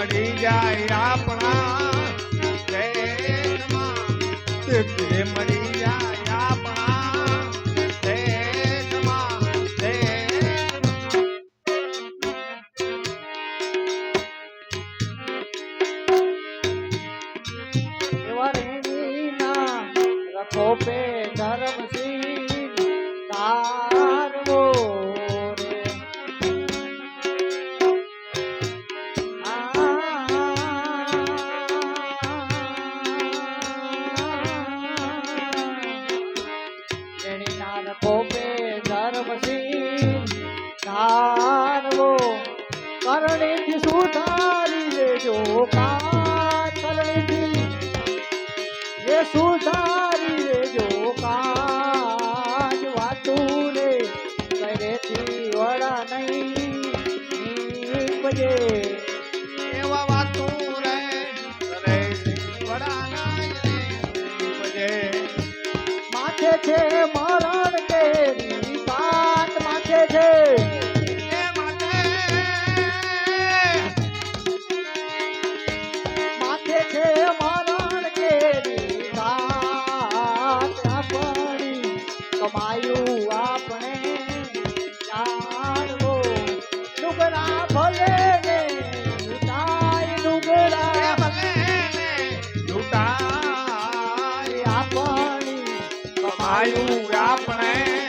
મળી જાય આપણા દેશમાં તે મળી જાય આપણા દેશમાં એવા રેણીના રથો પે ધર્મસિંહ તારવો રે રેણીના રથો પે ધર્મસિંહ તારવો કરણીથી સુધારી લેજો કાજ કરણીથી એ સુધારી લેજો કાજ વાતું રે કરેથી વડા નહીં નીપજે એવા વાતું રે કરે વડા નહીં માથે છે મરણ કેરી વાત માથે છે માથે છે મરણ કેરી વાત આપણી કમાયું આપણે જાણવો ડુગરા ભલે ને લૂંટાય ડુગરા લૂંટાય આપણી કમાયું આપણે